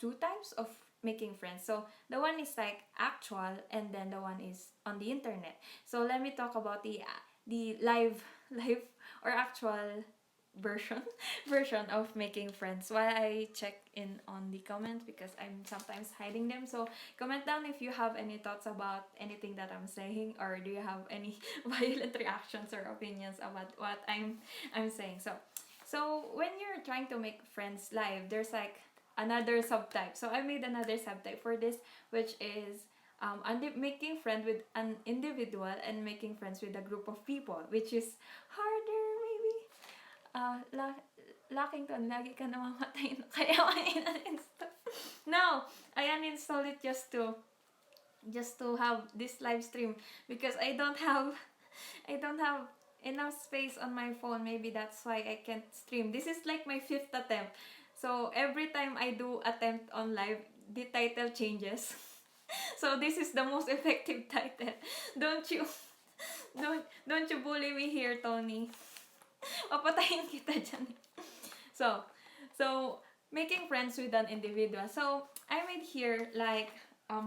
two types of making friends. So the one is like actual, and then the one is on the internet. So let me talk about the live live or actual version version of making friends while I check in on the comments, because I'm sometimes hiding them. So comment down if you have any thoughts about anything that I'm saying, or do you have any violent reactions or opinions about what I'm saying. So when you're trying to make friends live, there's like another subtype. So I made another subtype for this, which is making friends with an individual and making friends with a group of people, which is harder maybe. Lacking to, lagi ka namamatay na, kaya I uninstall. No, I uninstalled it just to have this live stream, because I don't have enough space on my phone. Maybe that's why I can't stream. This is like my fifth attempt. So every time I do attempt on live, the title changes. So this is the most effective title. Don't you don't you bully me here, Tony. Papatayin kita dyan. So, so making friends with an individual. So I made here like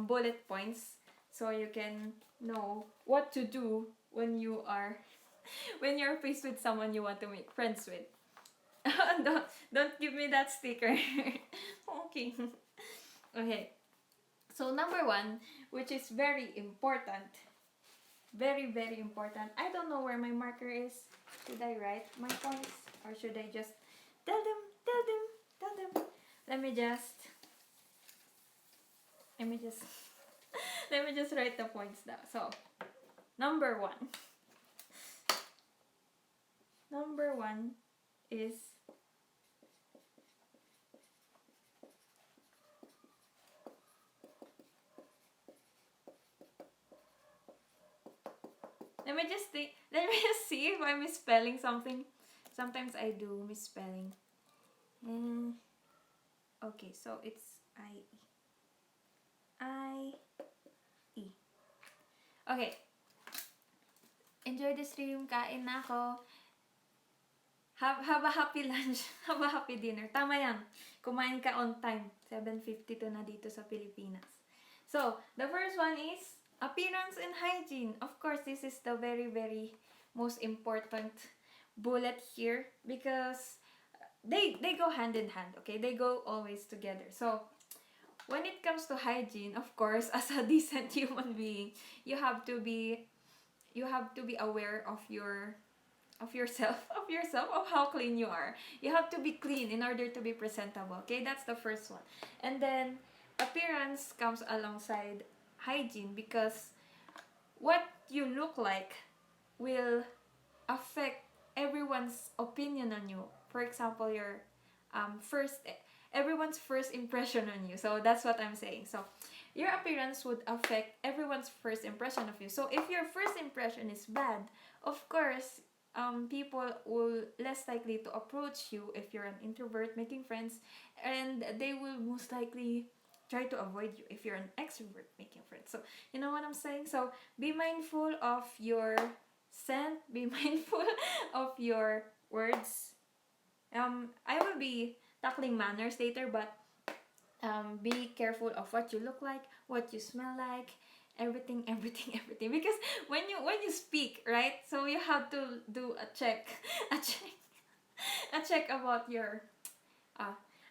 bullet points, so you can know what to do when you're faced with someone you want to make friends with. don't give me that sticker. Okay. Okay. So number one, which is very important, very very important. I don't know where my marker is. Should I write my points, or should I just tell them, tell them, tell them? Let me just let me just let me just write the points down. So number one. Number one is let me just think. Let me just see if I'm misspelling something. Sometimes I do misspelling. Okay, so it's I E. Okay. Enjoy the stream. Kain na ako. Have a happy lunch. Have a happy dinner. Tama yan. Kumain ka on time. 7:52 na dito sa Pilipinas. So, the first one is appearance and hygiene. Of course, this is the very, very most important bullet here, because they go hand in hand, okay? They go always together. So, when it comes to hygiene, of course, as a decent human being, you have to be aware of yourself, of how clean you are. You have to be clean in order to be presentable. Okay, that's the first one. And then appearance comes alongside hygiene, because what you look like will affect everyone's opinion on you. For example, your everyone's first impression on you. So that's what I'm saying. So your appearance would affect everyone's first impression of you. So if your first impression is bad, of course, people will less likely to approach you if you're an introvert making friends, and they will most likely try to avoid you if you're an extrovert making friends. So you know what I'm saying? So be mindful of your scent, be mindful of your words. I will be tackling manners later, but be careful of what you look like, what you smell like, everything, everything, everything. Because when you speak, right? So you have to do a check, a check, a check about your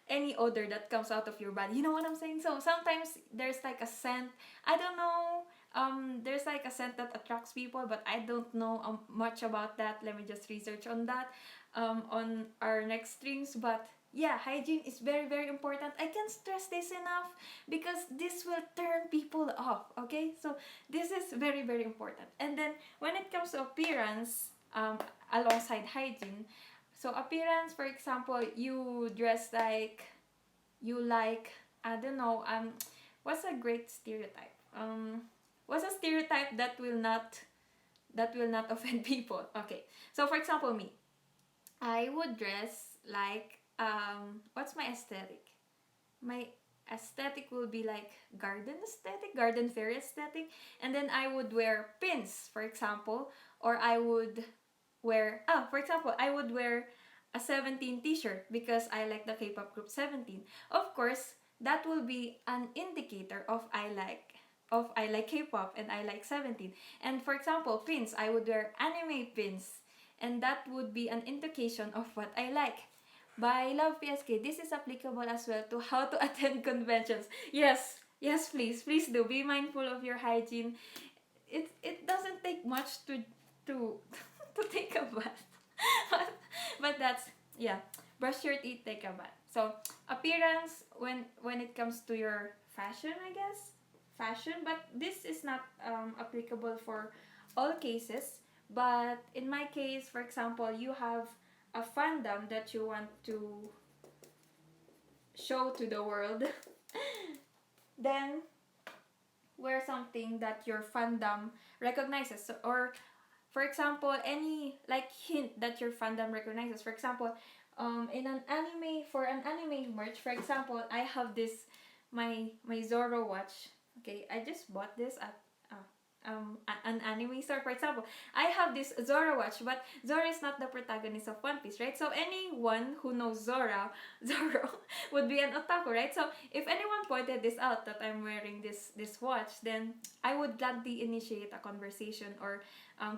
any odor that comes out of your body. You know what I'm saying? So sometimes there's like a scent. I don't know. There's like a scent that attracts people, but I don't know much about that. Let me just research on that on our next streams. But yeah, hygiene is very very important. I can't stress this enough, because this will turn people off. Okay, so this is very very important. And then when it comes to appearance, alongside hygiene, so appearance, for example, you dress like you like, I don't know, what's a great stereotype? What's a stereotype that will not offend people? Okay, so for example, me, I would dress like what's my aesthetic? My aesthetic will be like garden fairy aesthetic, and then I would wear pins, for example, or I would for example, I would wear a 17 t-shirt because I like the K-pop group 17. Of course, that will be an indicator of I like K-pop and I like 17. And for example, pins, I would wear anime pins, and that would be an indication of what I like. By Love PSK, this is applicable as well to how to attend conventions. Yes, yes, please do. Be mindful of your hygiene. It doesn't take much to to take a bath. But that's, yeah. Brush your teeth, take a bath. So appearance, when it comes to your fashion, I guess, fashion. But this is not applicable for all cases. But in my case, for example, you have a fandom that you want to show to the world, then wear something that your fandom recognizes. So, or for example, any like hint that your fandom recognizes. For example, in an anime, for an anime merch, for example, I have this, my Zoro watch. Okay, I just bought this at an anime store. For example, I have this Zoro watch, but Zoro is not the protagonist of One Piece, right? So anyone who knows Zoro would be an otaku, right? So if anyone pointed this out, that I'm wearing this watch, then I would gladly initiate a conversation, or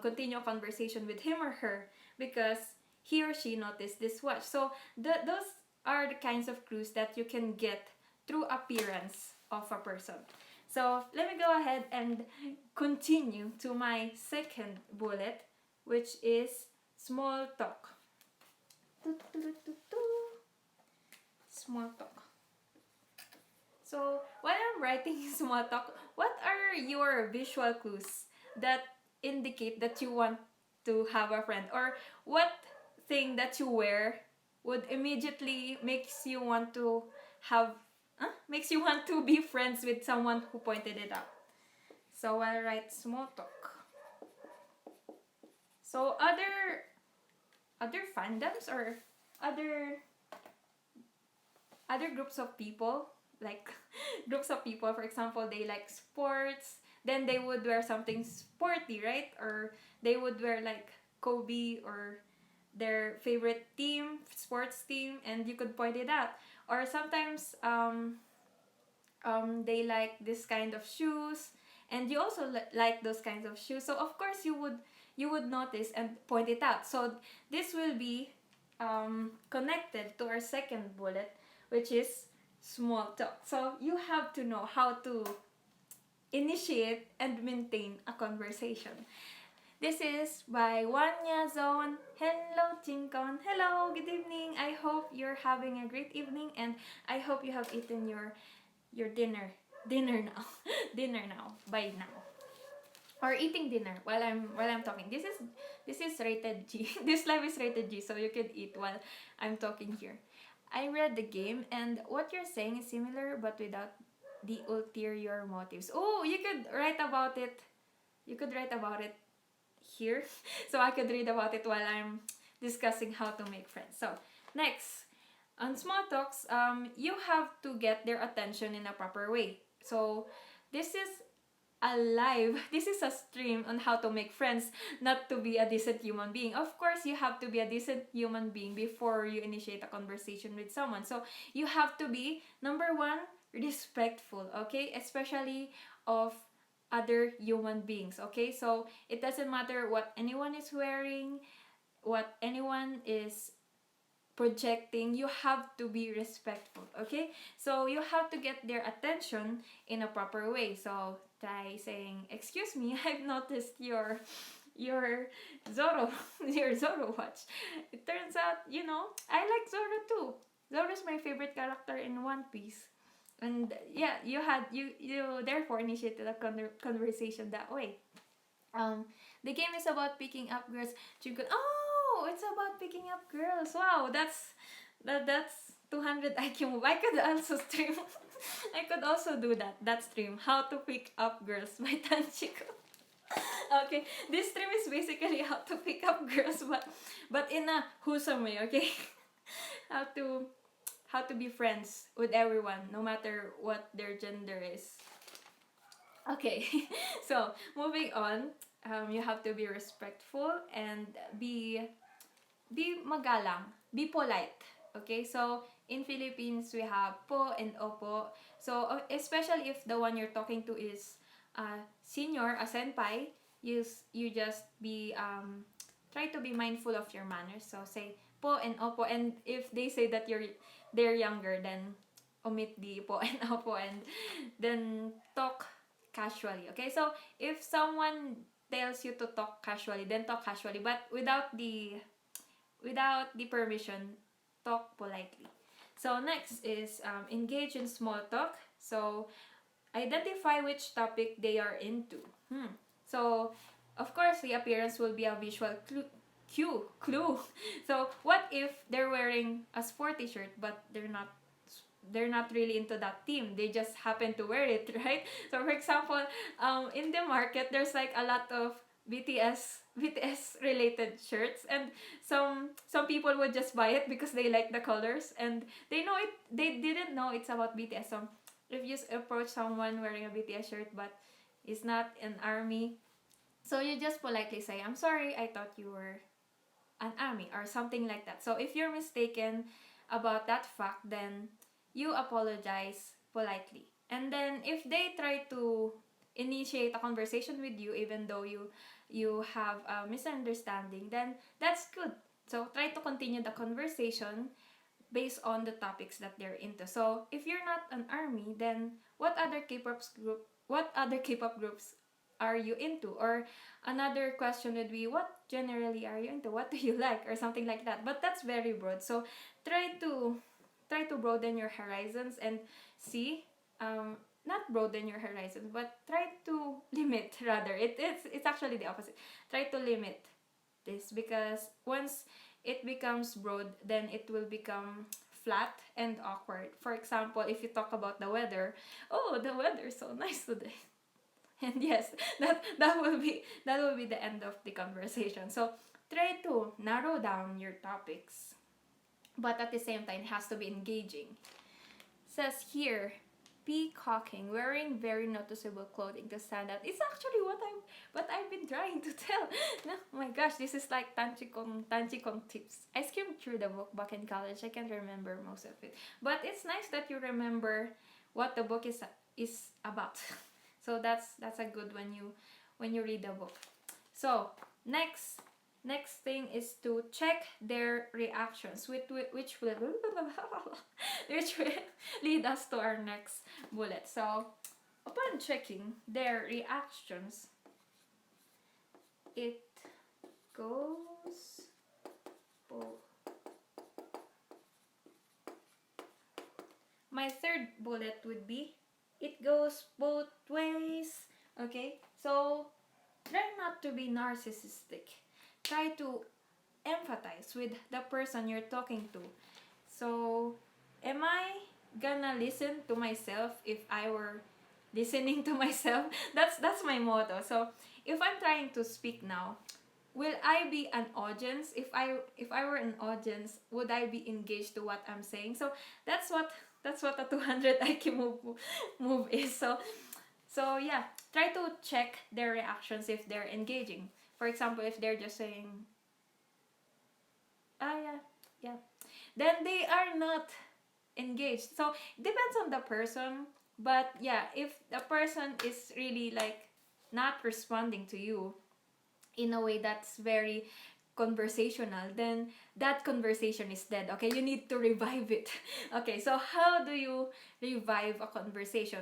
continue a conversation with him or her, because he or she noticed this watch. So those are the kinds of clues that you can get through appearance of a person. So let me go ahead and continue to my second bullet, which is small talk. Small talk. So while I'm writing small talk, what are your visual clues that indicate that you want to have a friend? Or what thing that you wear would immediately have makes you want to be friends with someone who pointed it out? So I'll write small talk. So other fandoms, or other groups of people, like groups of people, for example, they like sports, then they would wear something sporty, right? Or they would wear like Kobe, or their favorite team, sports team, and you could point it out. Or sometimes they like this kind of shoes, and you also like those kinds of shoes, so of course you would notice and point it out. So this will be connected to our second bullet, which is small talk. So you have to know how to initiate and maintain a conversation. This is by Wanya Zone. Hello, Tanchikon. Hello, good evening. I hope you're having a great evening, and I hope you have eaten your dinner now. Dinner now, by now, or eating dinner while I'm talking. This is rated G. This live is rated G, so you can eat while I'm talking here. I read the game, and what you're saying is similar but without the ulterior motives. Oh, you could write about it. You could write about it here, so I could read about it while I'm discussing how to make friends. So next, on small talks, you have to get their attention in a proper way. So this is this is a stream on how to make friends, not to be a decent human being. Of course, you have to be a decent human being before you initiate a conversation with someone. So you have to be, number one, respectful, okay? Especially of other human beings, okay? So it doesn't matter what anyone is wearing, what anyone is projecting, you have to be respectful, okay? So you have to get their attention in a proper way. So try saying, "Excuse me, I've noticed your Zoro your Zoro watch. It turns out, I like Zoro too. Zoro's my favorite character in One Piece." And yeah, you therefore initiated a conversation that way. The game is about picking up girls. Oh, it's about picking up girls. Wow, that's 200 IQ move. I could also stream. I could also do that stream. How to pick up girls by Tanchikon. Okay, this stream is basically how to pick up girls, but in a wholesome way. Okay, how to be friends with everyone, no matter what their gender is. Okay, so moving on, you have to be respectful and be magalang, be polite. Okay, so in Philippines we have po and opo. So especially if the one you're talking to is senior, a senpai, you just be try to be mindful of your manners. So say po and opo, and if they say that they're younger, then omit the po and opo and then talk casually. Okay, so if someone tells you to talk casually, then talk casually, but without the permission, talk politely. So next is engage in small talk. So identify which topic they are into. So of course the appearance will be a visual clue. So what if they're wearing a sporty shirt but they're not really into that team. They just happen to wear it, right? So for example, in the market there's like a lot of BTS related shirts, and some people would just buy it because they like the colors and they didn't know it's about BTS. So if you approach someone wearing a BTS shirt but is not an army, so you just politely say, "I'm sorry, I thought you were an army," or something like that. So if you're mistaken about that fact, then you apologize politely. And then if they try to initiate a conversation with you even though you have a misunderstanding, then that's good. So try to continue the conversation based on the topics that they're into. So if you're not an army, then what other K-pop groups are you into? Or another question would be, what generally are you into? What do you like? Or something like that. But that's very broad. So try to broaden your horizons and see, not broaden your horizons, but try to limit rather. It's actually the opposite. Try to limit this, because once it becomes broad, then it will become flat and awkward. For example, if you talk about the weather, oh, the weather is so nice today. And yes, that will be the end of the conversation. So try to narrow down your topics, but at the same time it has to be engaging. Says here, peacocking, wearing very noticeable clothing to stand out. It's actually what I've been trying to tell. No, my gosh, this is like Tanchikon tips. I skimmed through the book back in college. I can't remember most of it, but it's nice that you remember what the book is about. So that's a good when you read the book. So next thing is to check their reactions, which will which will lead us to our next bullet. So upon checking their reactions, it goes both. My third bullet would be, it goes both ways. Okay, so try not to be narcissistic. Try to empathize with the person you're talking to. So, am I gonna listen to myself if I were listening to myself? That's my motto. So, if I'm trying to speak now, will I be an audience? If I were an audience, would I be engaged to what I'm saying? So, that's what a 200 IQ move is. So yeah, try to check their reactions if they're engaging. For example, if they're just saying, yeah, yeah, then they are not engaged. So depends on the person, but yeah, if the person is really like not responding to you in a way that's very conversational, then that conversation is dead. Okay, you need to revive it. Okay, so how do you revive a conversation?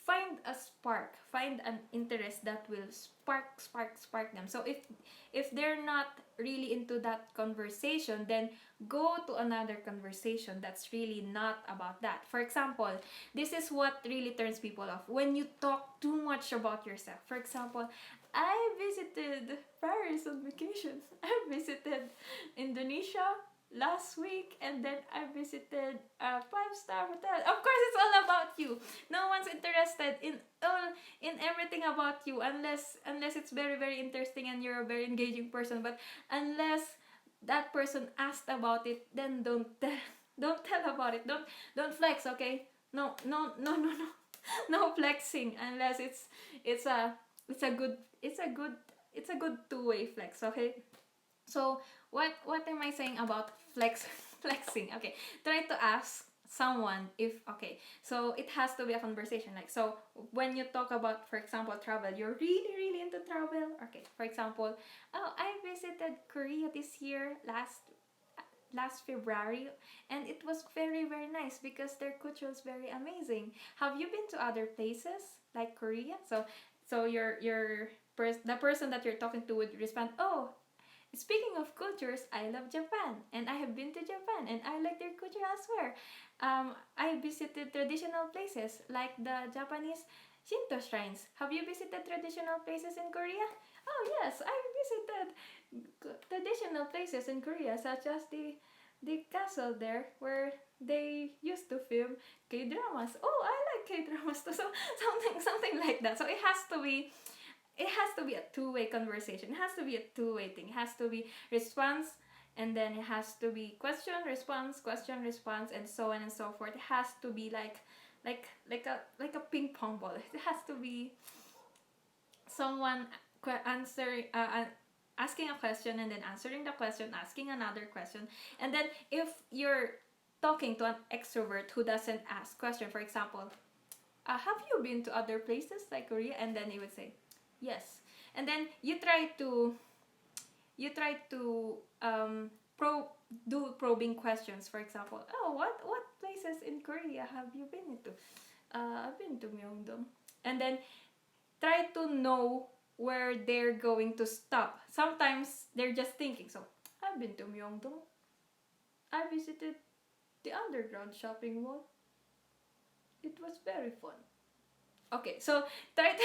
Find a spark, find an interest that will spark them. So if they're not really into that conversation, then go to another conversation that's really not about that. For example, this is what really turns people off: when you talk too much about yourself. For example, I visited Paris on vacation. I visited Indonesia last week, and then I visited a five-star hotel. Of course, it's all about you. No one's interested in everything about you, unless it's very very interesting and you're a very engaging person. But unless that person asked about it, then don't tell about it. Don't flex, okay? No, no flexing unless it's a it's a good two-way flex, okay? So what am I saying about flex? flexing. Okay, try to ask someone if okay. So it has to be a conversation. Like so, when you talk about, for example, travel, you're really into travel. Okay, for example, oh, I visited Korea this year last February, and it was very nice because their culture was very amazing. Have you been to other places like Korea? So the person that you're talking to would respond, oh, speaking of cultures, I love Japan and I have been to Japan and I like their culture as well. I visited traditional places like the Japanese Shinto shrines. Have you visited traditional places in Korea? Oh yes, I visited traditional places in Korea, such as the castle there where they used to film K dramas. Oh, I like K dramas too. So something like that. So it has to be a two-way conversation. It has to be a two-way thing. It has to be response, and then it has to be question response, and so on and so forth. It has to be like a ping pong ball. It has to be someone answering asking a question and then answering the question, asking another question, and then if you're talking to an extrovert who doesn't ask question, for example, have you been to other places like Korea? And then he would say, yes. And then you try to probe do probing questions. For example, oh, what places in Korea have you been to? I've been to Myeongdong. And then try to know where they're going to stop. Sometimes they're just thinking. So I've been to Myeongdong. I visited the underground shopping mall. It was very fun. Okay, so try to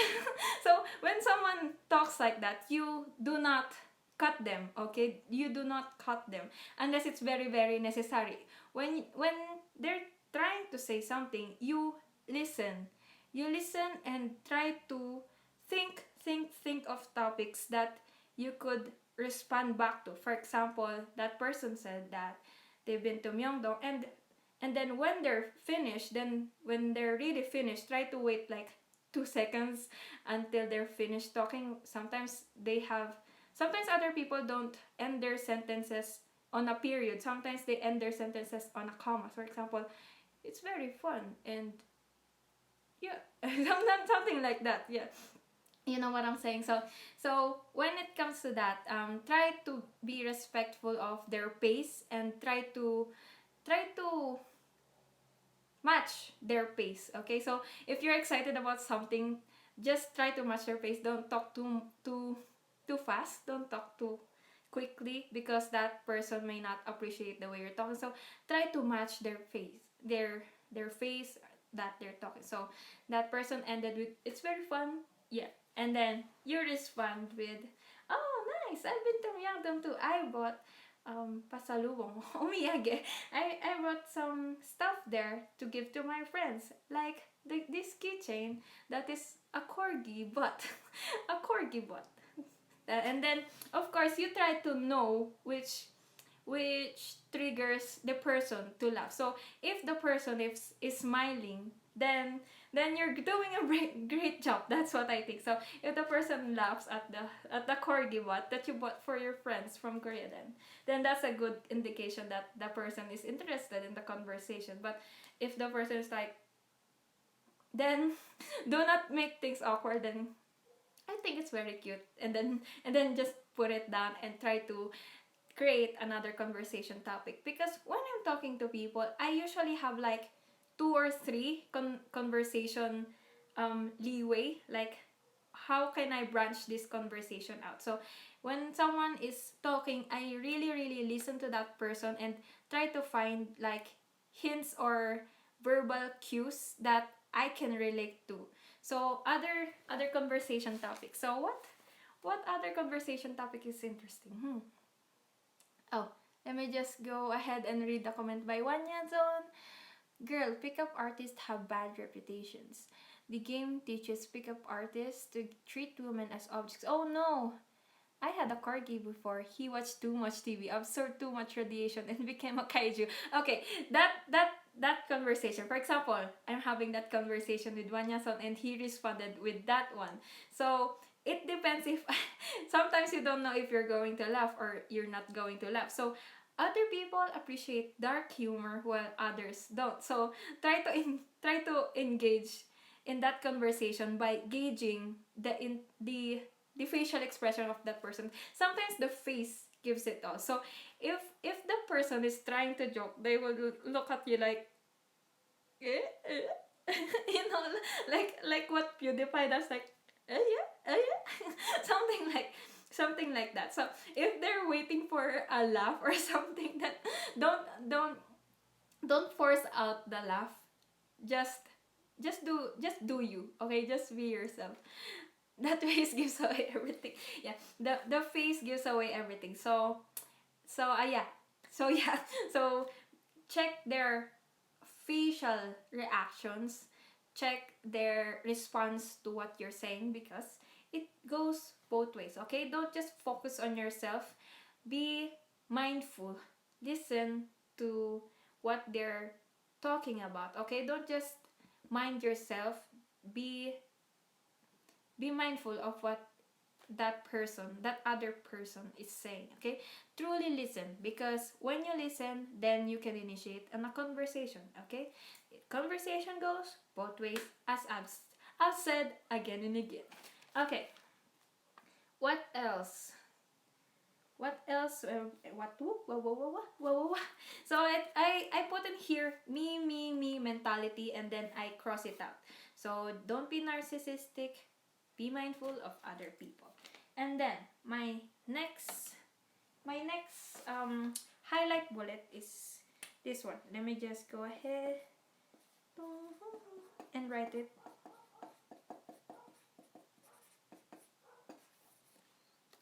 so when someone talks like that, you do not cut them. Okay, you do not cut them unless it's very necessary. When they're trying to say something, you listen. You listen and try to think of topics that you could respond back to. For example, that person said that they've been to Myeongdong, and then when they're really finished, try to wait like 2 seconds until they're finished talking. Sometimes other people don't end their sentences on a period. Sometimes they end their sentences on a comma. For example, it's very fun, and yeah, something like that. Yeah, you know what I'm saying. So when it comes to that, try to be respectful of their pace and try to match their pace. Okay, so if you're excited about something, just try to match their pace. Don't talk too fast. Don't talk too quickly, because that person may not appreciate the way you're talking. So try to match their face, their face that they're talking. So that person ended with, it's very fun. Yeah. And then you respond with, oh, nice, I've been to Myeongdong too. I bought pasalubong, omiyage. I brought some stuff there to give to my friends, like this keychain that is a corgi butt, a corgi butt. And then of course you try to know which triggers the person to laugh. So if the person is smiling, then you're doing a great job. That's what I think. So if the person laughs at the corgi bot that you bought for your friends from Korea, then that's a good indication that the person is interested in the conversation. But if the person is like, then do not make things awkward. Then I think it's very cute, and then just put it down and try to create another conversation topic. Because when I'm talking to people, I usually have like two or three conversation leeway. Like, how can I branch this conversation out? So when someone is talking, I really listen to that person and try to find like hints or verbal cues that I can relate to. So other conversation topics. So what other conversation topic is interesting? Oh, let me just go ahead and read the comment by Wanyazon. Girl, pickup artists have bad reputations. The game teaches pickup artists to treat women as objects. Oh no! I had a corgi before. He watched too much TV, absorbed too much radiation, and became a kaiju. Okay, that conversation. For example, I'm having that conversation with Wanyason, and he responded with that one. So it depends if sometimes you don't know if you're going to laugh or you're not going to laugh. So Other people appreciate dark humor while others don't. So try to engage in that conversation by gauging the facial expression of that person. Sometimes the face gives it all. So if the person is trying to joke, they will look at you like you know, like what PewDiePie does, like yeah, yeah. Something like that. So if they're waiting for a laugh or something, that don't don't don't force out the laugh. Just just do you. Okay, just be yourself. That face gives away everything. Yeah, the face gives away everything. Yeah, so yeah, so check their facial reactions, check their response to what you're saying, because it goes both ways. Okay, don't just focus on yourself, be mindful, listen to what they're talking about. Okay, don't just mind yourself, be be mindful of what that other person is saying. Okay, truly listen, because when you listen, then you can initiate a conversation. Okay, conversation goes both ways, as I've said again and again. Okay, what else? What else? What? So I put in here me mentality, and then I cross it out. So don't be narcissistic. Be mindful of other people. And then my next highlight bullet is this one. Let me just go ahead and write it.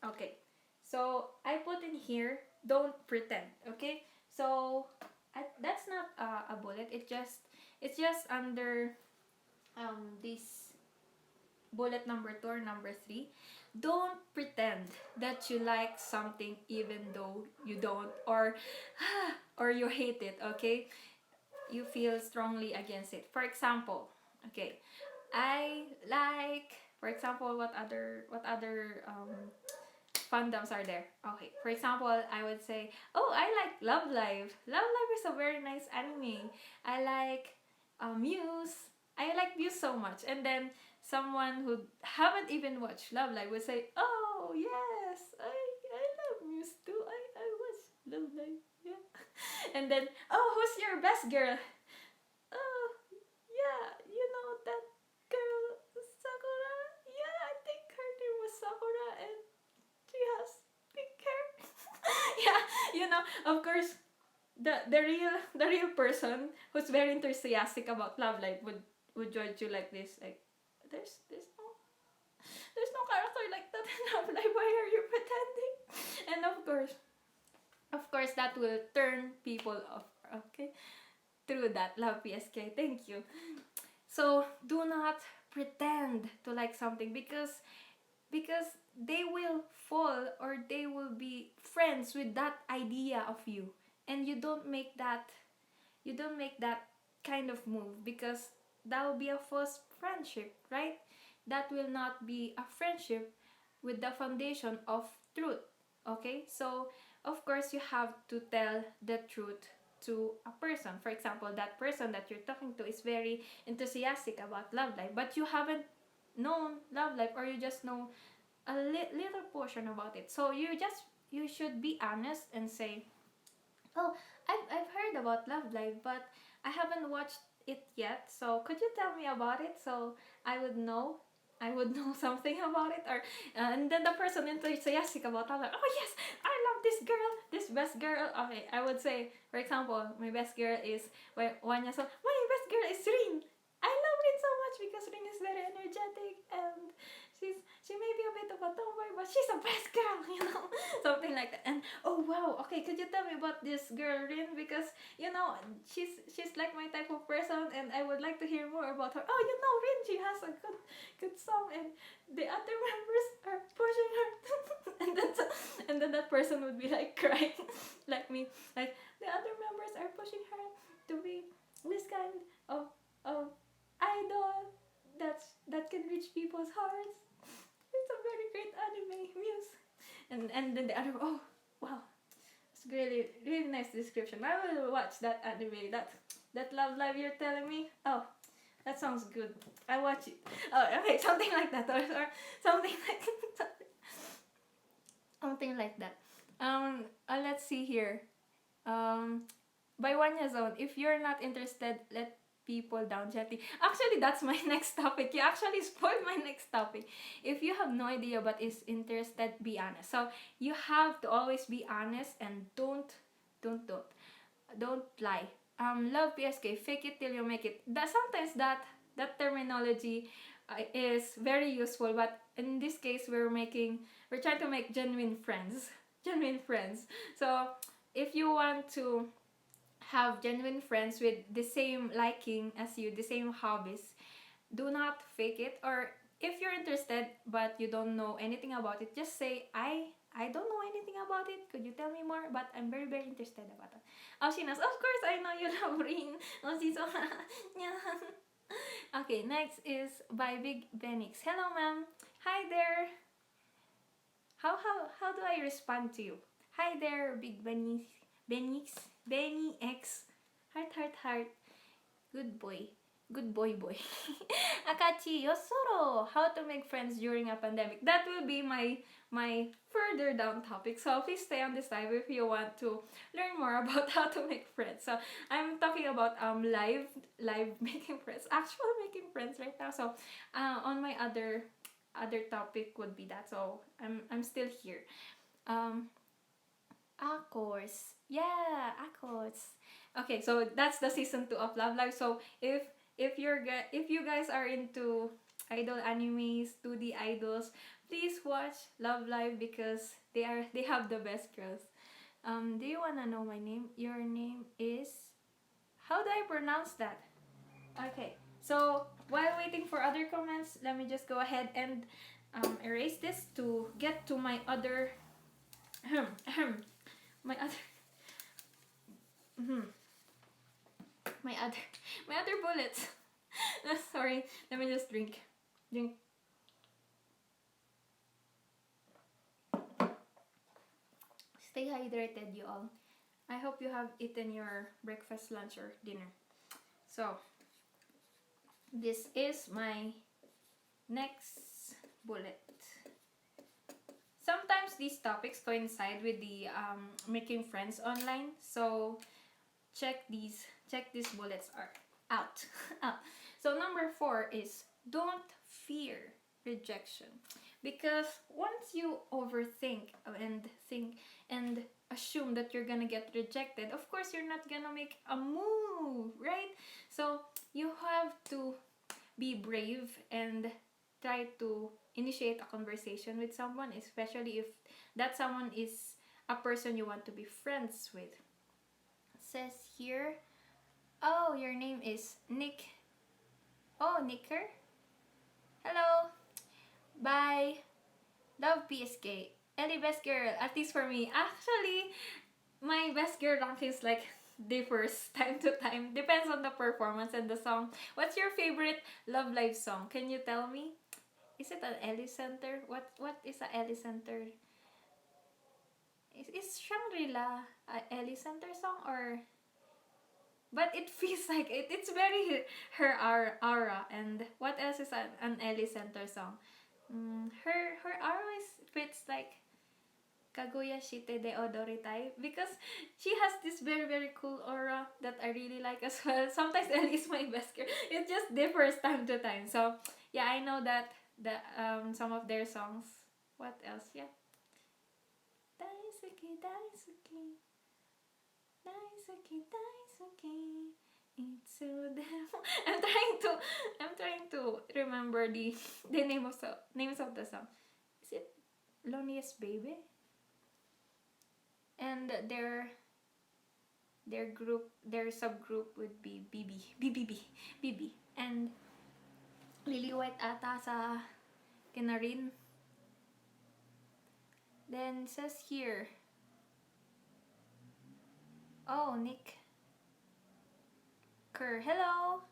Okay. So I put in here, don't pretend. Okay. So that's not a bullet. It's just under this bullet number 2 or number 3. Don't pretend that you like something even though you don't, or you hate it. Okay, you feel strongly against it. For example, okay, I like, for example, what other fandoms are there? Okay, for example, I would say, oh, I like Love Live. Love Live is a very nice anime. I like Muse. I like Muse so much. And then someone who haven't even watched Love Live would say, oh yes, I love Muse too. I watch Love Live. Yeah. And then, oh, who's your best girl? Oh, yeah, you know that girl Sakura. Yeah, I think her name was Sakura, and she has pink hair. Yeah, of course, the real person who's very enthusiastic about Love Live would judge you like this, like there's no character like that in Love Live. Why are you pretending? And of course, that will turn people off. Okay, through that, love PSK. Thank you. So do not pretend to like something, because they will fall, or they will be friends with that idea of you, and you don't make that kind of move, because that will be a false friendship, right? That will not be a friendship with the foundation of truth. Okay, so of course you have to tell the truth to a person. For example, that person that you're talking to is very enthusiastic about Love Life, but you haven't known Love Life, or you just know a little portion about it. So you should be honest and say, oh, I've heard about Love Live, but I haven't watched it yet. So could you tell me about it, so I would know I would know something about it? Or and then the person enthusiastic about Love Live, oh yes, I love this girl, this best girl. Okay, I would say, for example, my best girl is, well, 1 year old. My best girl is Rin. I love Rin so much because Rin is very energetic, and she may be a bit of a tomboy, but she's a best girl, something like that. And oh wow, okay, could you tell me about this girl Rin, because she's like my type of person, and I would like to hear more about her. Oh, Rin, she has a good song, and the other members are pushing her, and then that person would be like crying, like me, like the other members are pushing her to be this kind of idol that can reach people's hearts. It's a very great anime, Muse. And then the other, oh wow, It's really, really nice description. I will watch that anime. That Love Live you're telling me. Oh, that sounds good. I watch it. Oh, okay, something like that, or something like something like that. Let's see here. Um, by Wanya Zone, if you're not interested, let people down gently. Actually, that's my next topic. You actually spoiled my next topic. If you have no idea but is interested, be honest. So you have to always be honest and don't don't lie. Love PSK, fake it till you make it. That sometimes that terminology is very useful, but in this case, we're trying to make genuine friends, genuine friends. So if you want to have genuine friends with the same liking as you, the same hobbies, do not fake it. Or if you're interested but you don't know anything about it, just say I don't know anything about it. Could you tell me more? But I'm very, very interested about it. Oh, she knows. Of course, I know you love Rain. Oh, she's so yeah. Okay, next is by Big Benix. Hello, ma'am. Hi there. How do I respond to you? Hi there, Big Benix. Benix. Benny X. Heart, heart, heart. Good boy. Good boy, boy. Akachi Yosoro. How to make friends during a pandemic. That will be my further down topic. So please stay on this live if you want to learn more about how to make friends. So I'm talking about live making friends, actual making friends right now. So on my other topic would be that. So I'm still here. Of course. Yeah, of course. Okay, so that's the season 2 of Love Live. So if you guys are into idol animes, 2D idols, please watch Love Live because they have the best girls. Do you wanna know my name? Your name is, how do I pronounce that? Okay. So while waiting for other comments, let me just go ahead and erase this to get to my other my other my other my other bullets. Sorry, let me just drink. Stay hydrated, you all. I hope you have eaten your breakfast, lunch, or dinner. So this is my next bullet. Sometimes these topics coincide with the making friends online, so check these bullets are out. So number 4 is don't fear rejection, because once you overthink and think and assume that you're gonna get rejected, of course you're not gonna make a move, right? So you have to be brave and try to initiate a conversation with someone, especially if that someone is a person you want to be friends with. It says here, oh, your name is Nick. Oh, Nicker. Hello. Bye. Love PSK. Ellie best girl, at least for me. Actually, my best girl rank is like differs time to time. Depends on the performance and the song. What's your favorite Love Live song? Can you tell me? Is it an Ellie Center? What is a Ellie Center? Is Shangri-La a Ellie Center song, or? But it feels like it's very her aura. And what else is an Ellie Center song? Her aura fits like Kaguya Shite de Odoritai, because she has this very, very cool aura that I really like as well. Sometimes Ellie is my best girl. It just differs time to time. So yeah, I know that some of their songs. What else? Yeah. Daisuke, Daisuke, Daisuke, Daisuke. I'm trying to remember the names of the song. Is it Loneliest Baby? And their subgroup would be BB, and Lily White ata sa Kinarin. Then says here, oh, Nick Kerr, hello.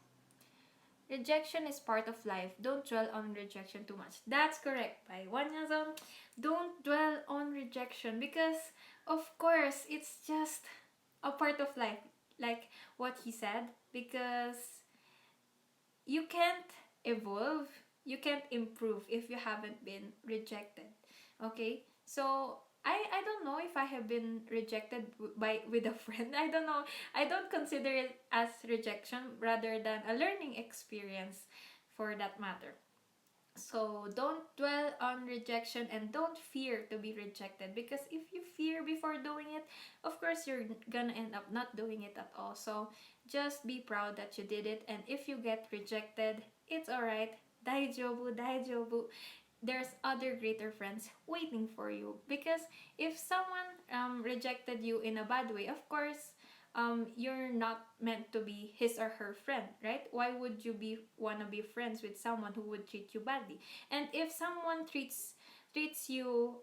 Rejection is part of life. Don't dwell on rejection too much. That's correct. By one Yazam, don't dwell on rejection, because Of course, it's just a part of life, like what he said, because you can't evolve, you can't improve if you haven't been rejected. Okay? So I don't know if I have been rejected by with a friend. I don't know. I don't consider it as rejection rather than a learning experience for that matter. So don't dwell on rejection and don't fear to be rejected, because if you fear before doing it, of course you're gonna end up not doing it at all. So just be proud that you did it, and if you get rejected, it's alright. Daijobu, daijobu. There's other greater friends waiting for you, because if someone rejected you in a bad way, of course you're not meant to be his or her friend, right? Why would you be wanna be friends with someone who would treat you badly? And if someone treats you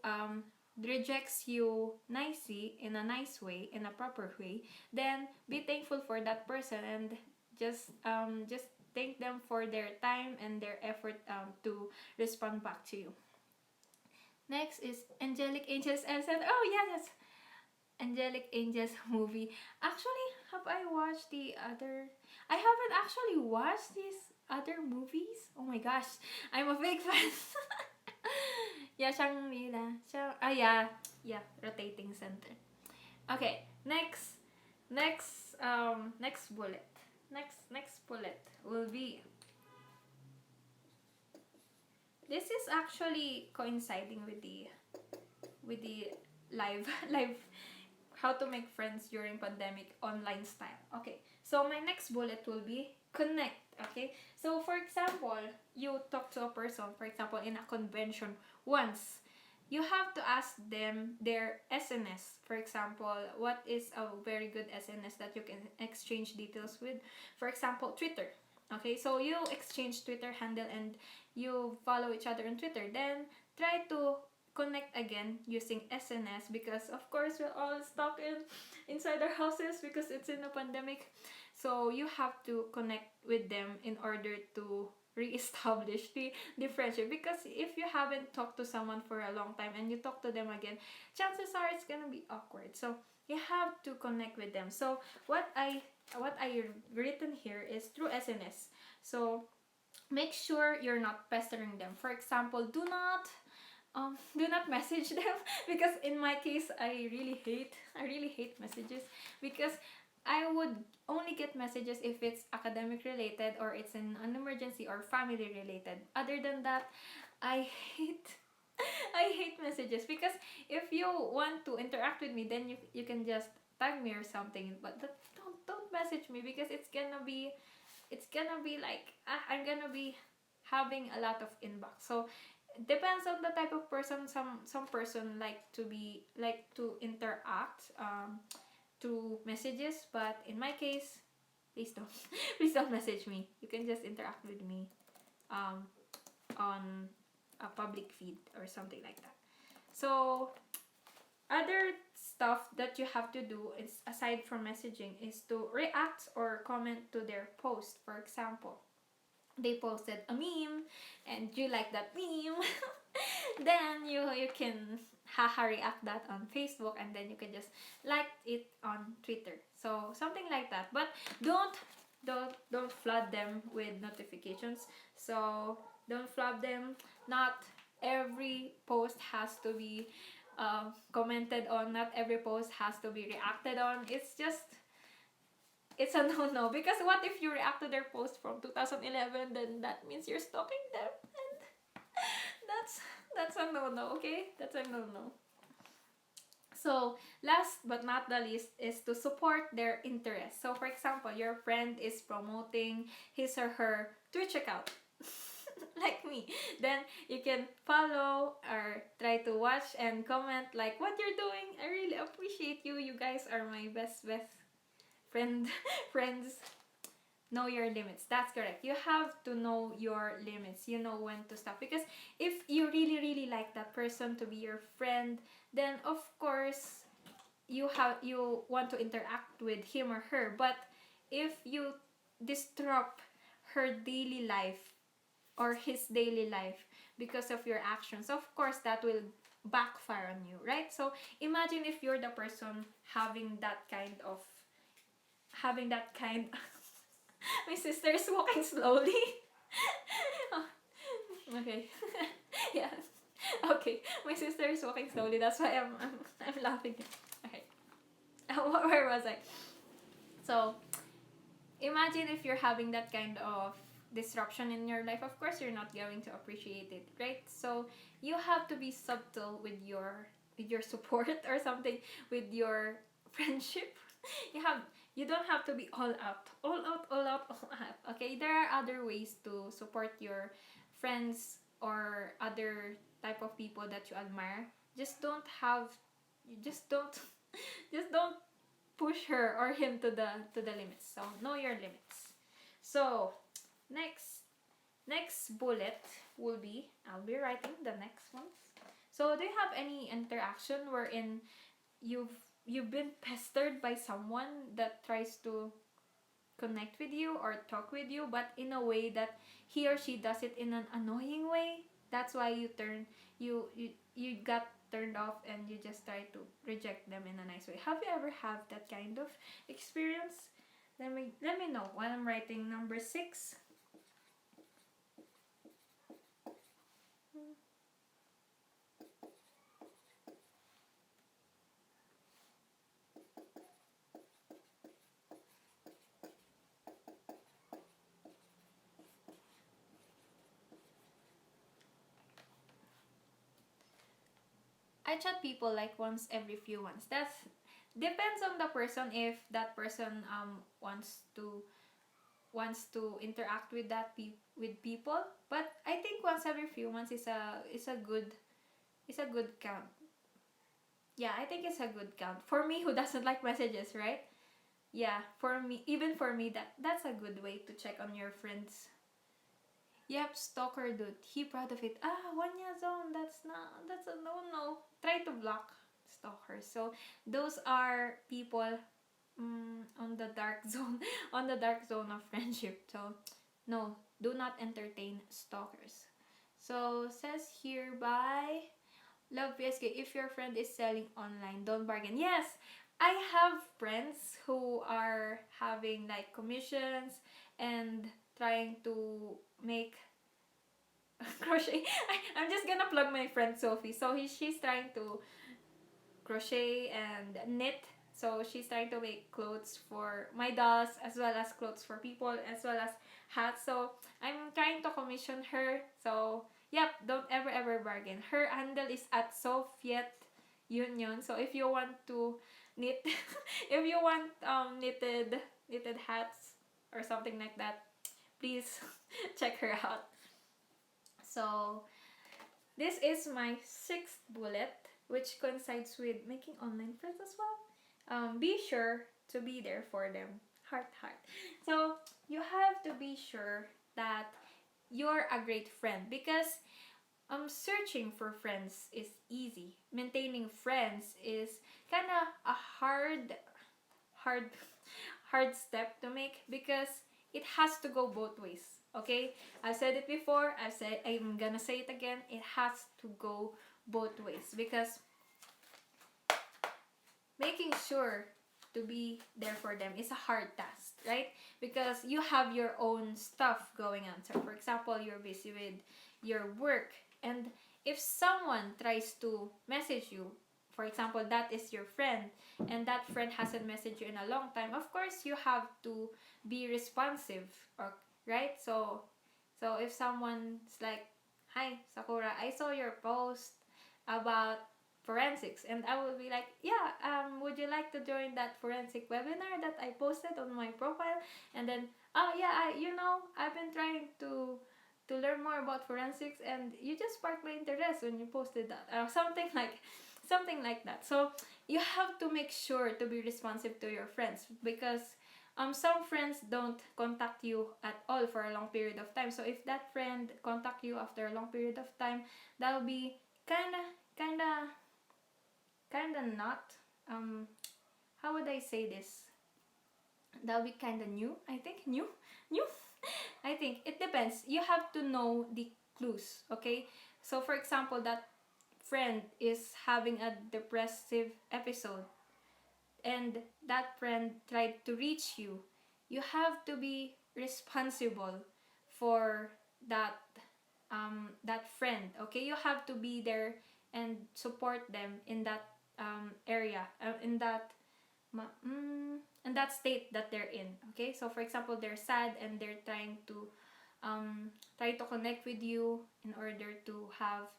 rejects you nicely, in a nice way, in a proper way, then be thankful for that person, and just thank them for their time and their effort to respond back to you. Next is Angelic Angels and said, oh yeah, yes, Angelic Angels movie. Actually, have I watched the other? I haven't actually watched these other movies. Oh my gosh, I'm a big fan. Yeah, Shangri-La. Yeah, yeah, rotating center. Okay, next bullet. Next bullet will be. This is actually coinciding with the live live how to make friends during pandemic online style. Okay, so my next bullet will be connect. Okay, so for example, you talk to a person, for example, in a convention once. You have to ask them their SNS. For example, what is a very good SNS that you can exchange details with? For example, Twitter. Okay, so you exchange Twitter handle and you follow each other on Twitter. Then try to connect again using SNS, because of course we're all stuck inside our houses because it's in a pandemic. So you have to connect with them in order to re-establish the friendship, because if you haven't talked to someone for a long time and you talk to them again, chances are it's gonna be awkward. So you have to connect with them. So what I written here is through SNS. So make sure you're not pestering them. For example, do not message them because in my case I really hate messages, because I would only get messages if it's academic related or it's an emergency or family related. Other than that, I hate I hate messages, because if you want to interact with me, then you can just tag me or something, but don't message me, because it's gonna be like I'm gonna be having a lot of inbox. So depends on the type of person. Some person like to interact through messages, but in my case, please don't please don't message me. You can just interact with me um on a public feed or something like that. So other stuff that you have to do is, aside from messaging, is to react or comment to their post. For example, they posted a meme and you like that meme, then you can haha react that on Facebook, and then you can just like it on Twitter. So something like that. But don't flood them with notifications. So don't flood them. Not every post has to be commented on. Not every post has to be reacted on. It's a no-no, because what if you react to their post from 2011, then that means you're stalking them, and that's that's a no-no. Okay, that's a no-no. So last but not the least is to support their interests. So for example, your friend is promoting his or her Twitch account, like me, then you can follow or try to watch and comment like what you're doing. I really appreciate you. You guys are my best friend friends. Know your limits. That's correct. You have to know your limits. You know when to stop, because if you really like that person to be your friend, then of course you want to interact with him or her. But if you disrupt her daily life or his daily life because of your actions, of course that will backfire on you, right? So imagine if you're the person having that kind my sister is walking slowly. Okay. Yeah. Okay. My sister is walking slowly. That's why I'm laughing. Okay. Where was I? So imagine if you're having that kind of disruption in your life. Of course, you're not going to appreciate it, right? So you have to be subtle with your support or something with your friendship. You have you don't have to be all out, all out, all out, all out. Okay, there are other ways to support your friends or other type of people that you admire. Just don't have, you just don't, just don't push her or him to the limits. So know your limits. So next bullet will be, I'll be writing the next ones. So do you have any interaction wherein you've you've been pestered by someone that tries to connect with you or talk with you, but in a way that he or she does it in an annoying way? That's why you got turned off and you just try to reject them in a nice way. Have you ever had that kind of experience? Let me know while I'm writing number 6. I chat people like once every few months. That's depends on the person if that person wants to interact with with people. But I think once every few months is a good count. Yeah, I think it's a good count for me who doesn't like messages, right? Yeah, for me, even for me, that's a good way to check on your friends. Yep, stalker dude. He proud of it. Ah, 1 year zone. That's a no no. Try to block stalkers. So those are people on the dark zone, on the dark zone of friendship. So no, do not entertain stalkers. So says here by Love PSK, if your friend is selling online, don't bargain. Yes, I have friends who are having like commissions and trying to make crochet. I'm just gonna plug my friend Sophie. So she's trying to crochet and knit. So she's trying to make clothes for my dolls as well as clothes for people as well as hats. So I'm trying to commission her. So yep, don't ever bargain. Her handle is at Soviet Union. So if you want to knit, if you want knitted hats or something like that, please check her out. So this is my 6th bullet, which coincides with making online friends as well. Be sure to be there for them. Heart, heart. So you have to be sure that you're a great friend because searching for friends is easy. Maintaining friends is kind of a hard hard step to make because it has to go both ways. Okay? I've said it before, I'm gonna say it again. It has to go both ways because making sure to be there for them is a hard task, right? Because you have your own stuff going on. So for example, you're busy with your work, and if someone tries to message you, for example, that is your friend, and that friend hasn't messaged you in a long time, of course you have to be responsive, or right? So if someone's like, "Hi Sakura, I saw your post about forensics," and I will be like, "Yeah, would you like to join that forensic webinar that I posted on my profile?" And then, "Oh yeah, I've been trying to learn more about forensics, and you just sparked my interest when you posted that," or something like that. So you have to make sure to be responsive to your friends because some friends don't contact you at all for a long period of time. So if that friend contact you after a long period of time, that'll be kinda not how would I say this? That'll be kinda new, I think. New? I think it depends. You have to know the clues, okay? So for example, that friend is having a depressive episode and that friend tried to reach you, you have to be responsible for that that friend. Okay, you have to be there and support them in that area, in that state that they're in. Okay, so for example, they're sad and they're try to connect with you in order to have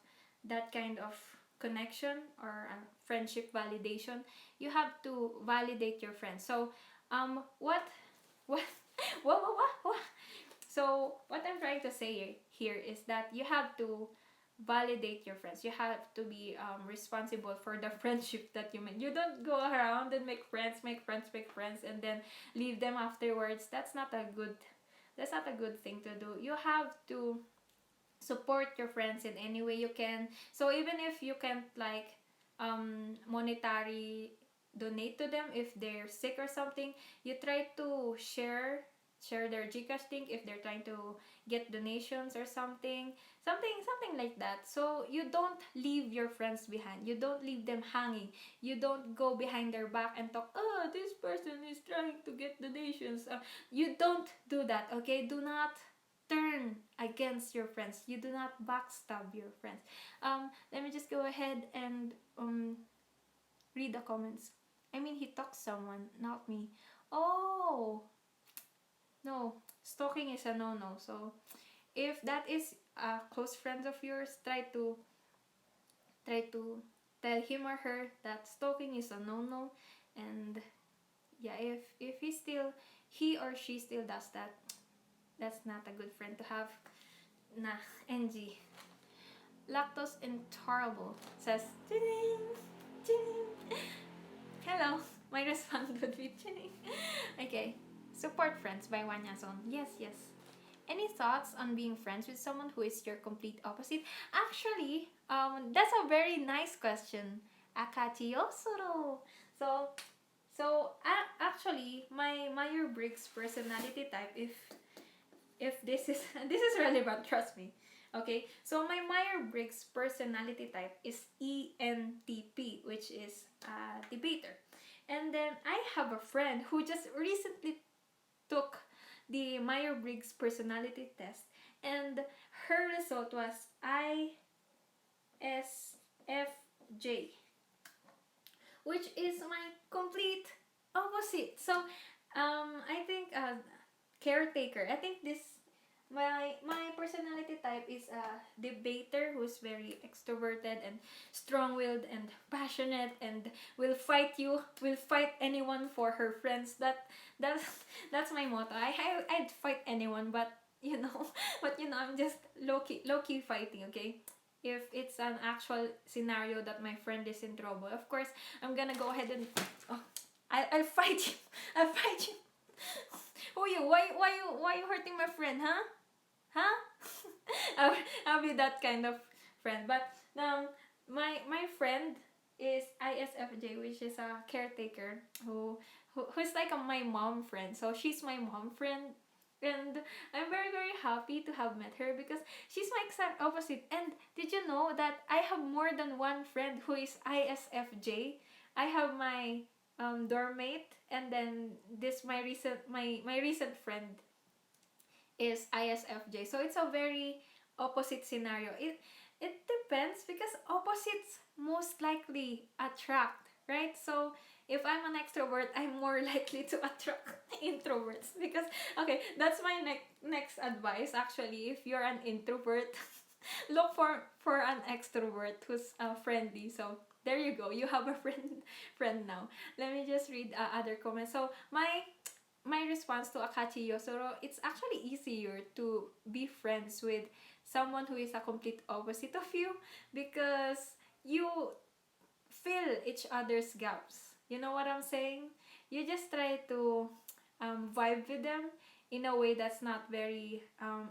that kind of connection or friendship validation. You have to validate your friends. So what what so what I'm trying to say here is that you have to validate your friends. You have to be responsible for the friendship that you make. You don't go around and make friends, and then leave them afterwards. That's not a good thing to do. You have to support your friends in any way you can. So even if you can't like monetary donate to them if they're sick or something, you try to share their Gcash link if they're trying to get donations or something like that. So you don't leave your friends behind. You don't leave them hanging. You don't go behind their back and talk, oh, this person is trying to get donations. You don't do that, okay? Do not turn against your friends. You do not backstab your friends. Let me just go ahead and read the comments. I mean, he talks someone, not me. Oh, no. Stalking is a no-no. So, if that is a close friend of yours, try to tell him or her that stalking is a no-no. And yeah, if he or she still does that, that's not a good friend to have. Nah, NG. Lactose intolerable says, Chining, chining. Hello, my response would be chining. Okay, support friends by Wanyason. Yes, yes. Any thoughts on being friends with someone who is your complete opposite? Actually, that's a very nice question. Akachi Yosuro. So, actually, my Myers-Briggs personality type, if this is this is relevant, trust me. Okay, so my Myers-Briggs personality type is ENTP, which is a debater. And then I have a friend who just recently took the Myers-Briggs personality test, and her result was ISFJ, which is my complete opposite. So, I think caretaker. I think this my personality type is a debater who's very extroverted and strong-willed and passionate and will fight anyone for her friends. That's that's my motto. I'd fight anyone, but I'm just low key fighting. Okay, if it's an actual scenario that my friend is in trouble, of course I'm gonna go ahead and oh, I'll fight you. I'll fight you. Who you? Why you hurting my friend, huh? Huh? I'll be that kind of friend. But my friend is ISFJ, which is a caretaker who's like my mom friend. So she's my mom friend, and I'm very very happy to have met her because she's my exact opposite. And did you know that I have more than one friend who is ISFJ? I have my dorm mate, and then this my recent friend is ISFJ. So it's a very opposite scenario. It depends because opposites most likely attract, right? So if I'm an extrovert, I'm more likely to attract introverts because okay, that's my next advice actually. If you're an introvert, look for an extrovert who's friendly. So there you go. You have a friend now. Let me just read other comments. So my response to Akachi Yosoro, it's actually easier to be friends with someone who is a complete opposite of you because you fill each other's gaps. You know what I'm saying? You just try to vibe with them in a way that's not very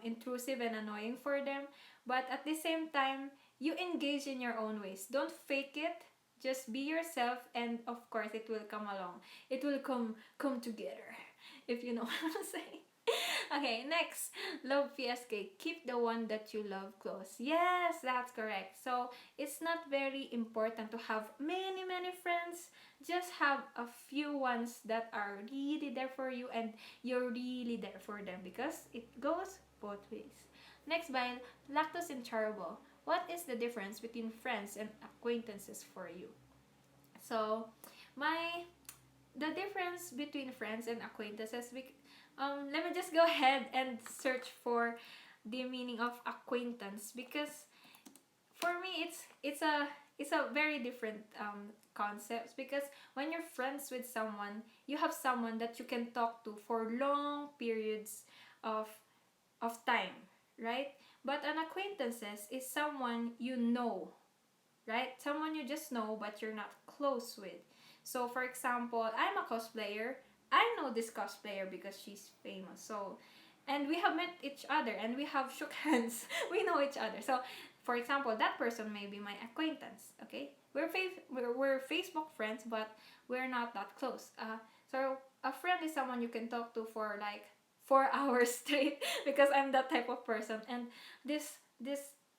intrusive and annoying for them, but at the same time, you engage in your own ways. Don't fake it. Just be yourself, and of course, it will come along. It will come together, if you know what I'm saying. Okay, next. Love PSK. Keep the one that you love close. Yes, that's correct. So, it's not very important to have many, many friends. Just have a few ones that are really there for you and you're really there for them because it goes both ways. Next, by lactose intolerable. What is the difference between friends and acquaintances for you? So, my the difference between friends and acquaintances, let me just go ahead and search for the meaning of acquaintance because for me it's a very different concepts because when you're friends with someone, you have someone that you can talk to for long periods of time, right? But an acquaintances is someone you know, right? Someone you just know but you're not close with. So for example, I'm a cosplayer. I know this cosplayer because she's famous. So and we have met each other and we have shook hands. We know each other. So for example, that person may be my acquaintance. Okay, we're Facebook friends, but we're not that close. So a friend is someone you can talk to for like 4 hours straight because I'm that type of person. And this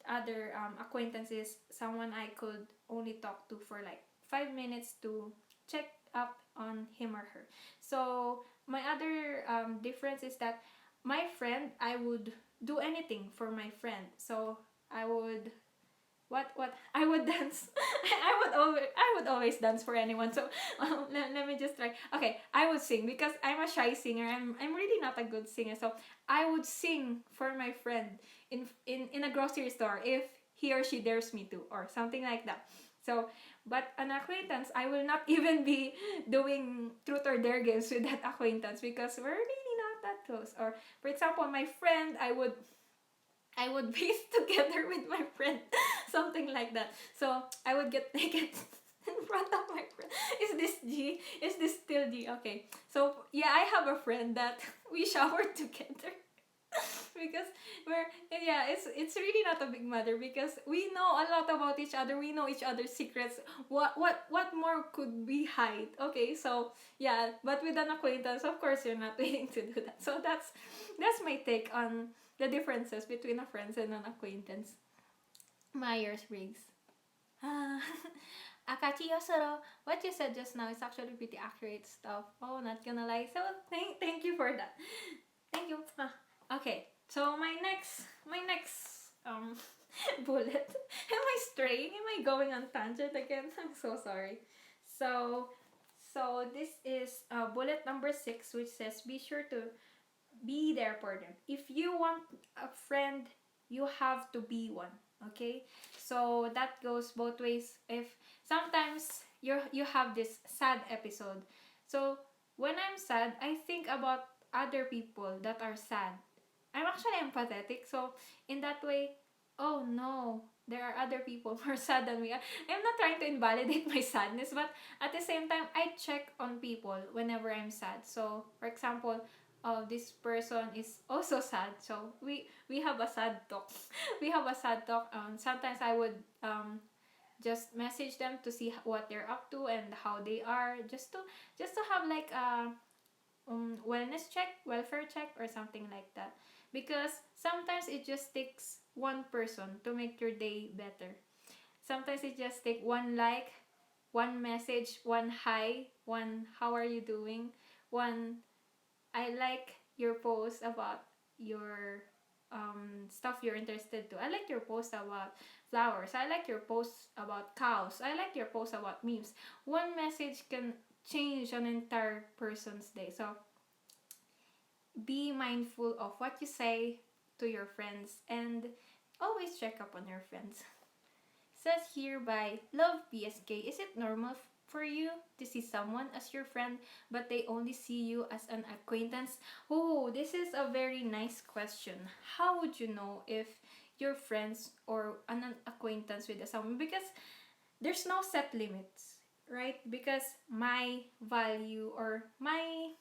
other acquaintance is someone I could only talk to for like 5 minutes to check up on him or her. So my other difference is that my friend, I would do anything for my friend. So I would what I would dance. I would always dance for anyone. So let me just try. Okay, I would sing because I'm a shy singer. I'm really not a good singer. So I would sing for my friend in a grocery store if he or she dares me to or something like that. So but an acquaintance, I will not even be doing truth or dare games with that acquaintance because we're really not that close. Or for example, my friend, I would be together with my friend, something like that. So I would get naked in front of my friend. Is this G? Is this still G? Okay. So yeah, I have a friend that we showered together. Because we're yeah, it's really not a big matter because we know a lot about each other. We know each other's secrets. What more could we hide? Okay, so yeah, but with an acquaintance, of course, you're not willing to do that. So that's my take on the differences between a friend and an acquaintance. Myers Briggs. Ah, Akachi Yosoro, what you said just now is actually pretty accurate stuff. Oh, not gonna lie. So thank you for that. Thank you. Okay, so my next bullet. Am I straying? Am I going on tangent again? I'm so sorry. So this is bullet number 6, which says be sure to be there for them. If you want a friend, you have to be one. Okay, so that goes both ways. If sometimes you have this sad episode, so when I'm sad, I think about other people that are sad. I'm actually empathetic, so in that way, oh no, there are other people more sad than me. I'm not trying to invalidate my sadness, but at the same time, I check on people whenever I'm sad. So, for example, this person is also sad, so we have a sad talk. We have a sad talk. Sometimes I would just message them to see what they're up to and how they are, just to have like a wellness check, welfare check, or something like that. Because sometimes it just takes one person to make your day better. Sometimes it just takes one like, one message, one hi, one how are you doing, one I like your post about your stuff you're interested to. I like your post about flowers. I like your post about cows. I like your post about memes. One message can change an entire person's day. So be mindful of what you say to your friends and always check up on your friends. Says here by Love PSK, is it normal for you to see someone as your friend but they only see you as an acquaintance? Oh, this is a very nice question. How would you know if you're friends or an acquaintance with someone? Because there's no set limits, right? Because my value or my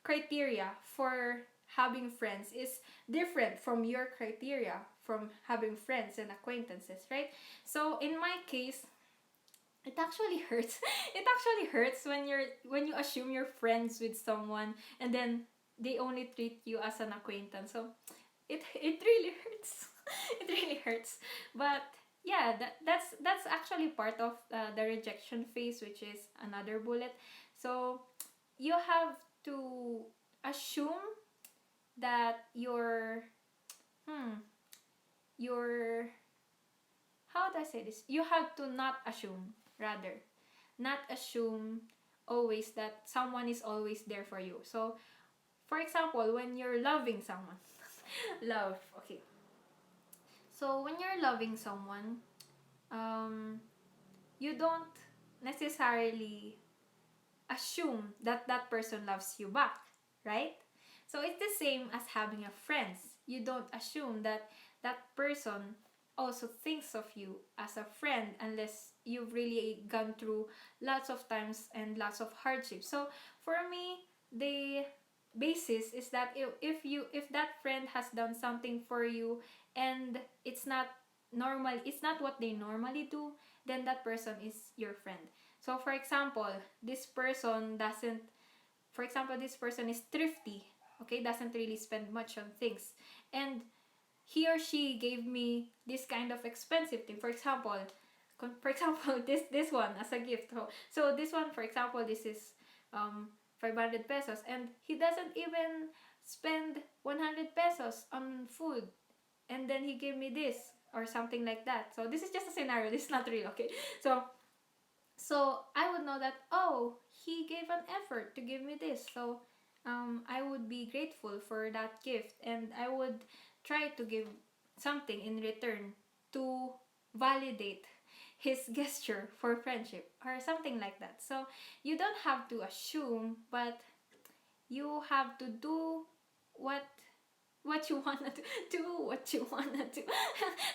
criteria for having friends is different from your criteria from having friends and acquaintances, right? So in my case, it actually hurts. It actually hurts when you assume you're friends with someone and then they only treat you as an acquaintance. So it really hurts. It really hurts. But yeah, that's actually part of the rejection phase, which is another bullet. So you have to assume that hmm your how do I say this? You have to not assume, rather. Not assume always that someone is always there for you. So, for example, when you're loving someone, love, okay. So, when you're loving someone, um, you don't necessarily assume that that person loves you back, right? So it's the same as having a friends. You don't assume that that person also thinks of you as a friend unless you've really gone through lots of times and lots of hardships. So for me, the basis is that if that friend has done something for you and it's not what they normally do, then that person is your friend. So for example, this person is thrifty, okay, doesn't really spend much on things, and he or she gave me this kind of expensive thing. For example, this one as a gift. So this one, for example, this is 500 pesos, and he doesn't even spend 100 pesos on food, and then he gave me this or something like that. So this is just a scenario. This is not real, okay? So I would know that, oh, he gave an effort to give me this. So I would be grateful for that gift, and I would try to give something in return to validate his gesture for friendship or something like that. So you don't have to assume, but you have to do what what you wanna do what you wanna do.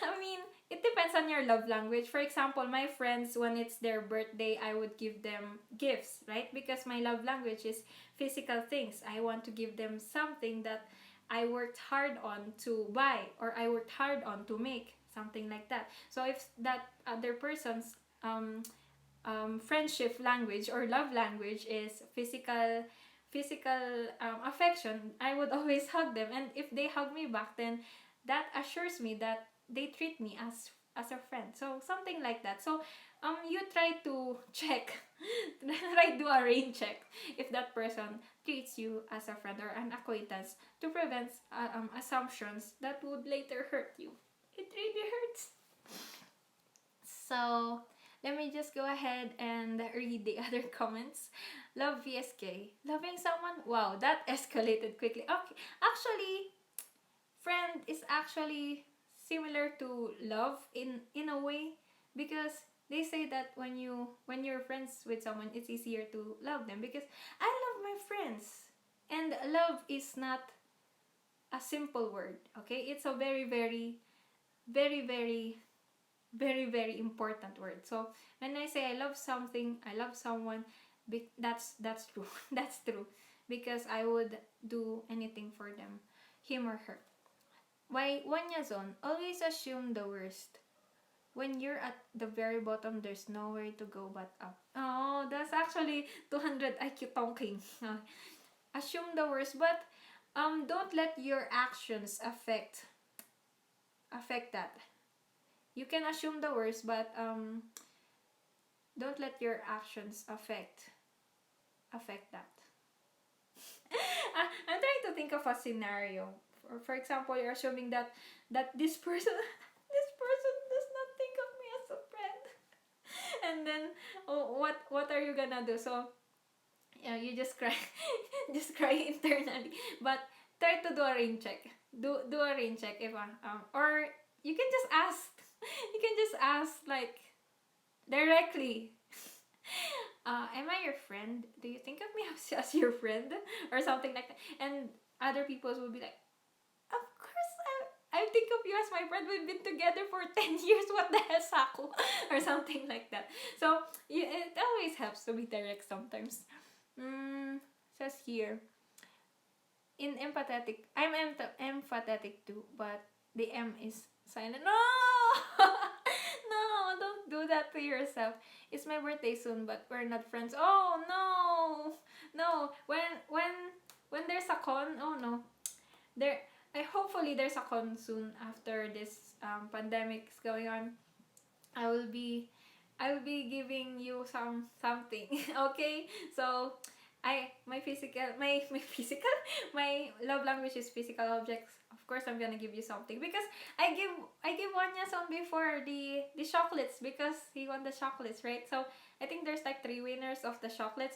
I mean, it depends on your love language. For example, my friends, when it's their birthday, I would give them gifts, right? Because my love language is physical things. I want to give them something that I worked hard on to buy, or I worked hard on to make, something like that. So if that other person's friendship language or love language is physical affection, I would always hug them, and if they hug me back, then that assures me that they treat me as a friend. So something like that. So you try to check, try do a rain check if that person treats you as a friend or an acquaintance, to prevent assumptions that would later hurt you. It really hurts. So let me just go ahead and read the other comments. Love VSK. Loving someone? Wow, that escalated quickly. Okay, actually, friend is actually similar to love in a way, because they say that when you're friends with someone, it's easier to love them, because I love my friends. And love is not a simple word, okay? It's a very very very very important word. So when I say I love something, I love someone, that's true. That's true, because I would do anything for them, him or her. Why Wanya Zone? Always assume the worst. When you're at the very bottom, there's nowhere to go but up. Oh, that's actually 200 IQ talking. Assume the worst, but don't let your actions affect that. You can assume the worst, but don't let your actions affect that. I'm trying to think of a scenario. For example, you're assuming that this person this person does not think of me as a friend. And then, oh, what are you gonna do? So yeah, you just cry, just cry internally. But try to do a rain check. Do a rain check, if or you can just ask. You can just ask, like, directly. Am I your friend? Do you think of me as your friend? Or something like that. And other people will be like, of course, I think of you as my friend. We've been together for 10 years. What the hell, Saku? Or something like that. So, it always helps to be direct sometimes. Says here, in empathetic, I'm empathetic too, but the M is silent. No! No, don't do that to yourself. It's my birthday soon, but we're not friends. Oh no, no. when there's a con, oh no, there. I hopefully there's a con soon after this pandemic is going on. I will be I will be giving you something. Okay? So my physical my love language is physical objects. Of course I'm gonna give you something because I give Wanya some before the chocolates because he won the chocolates, right? So I think there's like three winners of the chocolates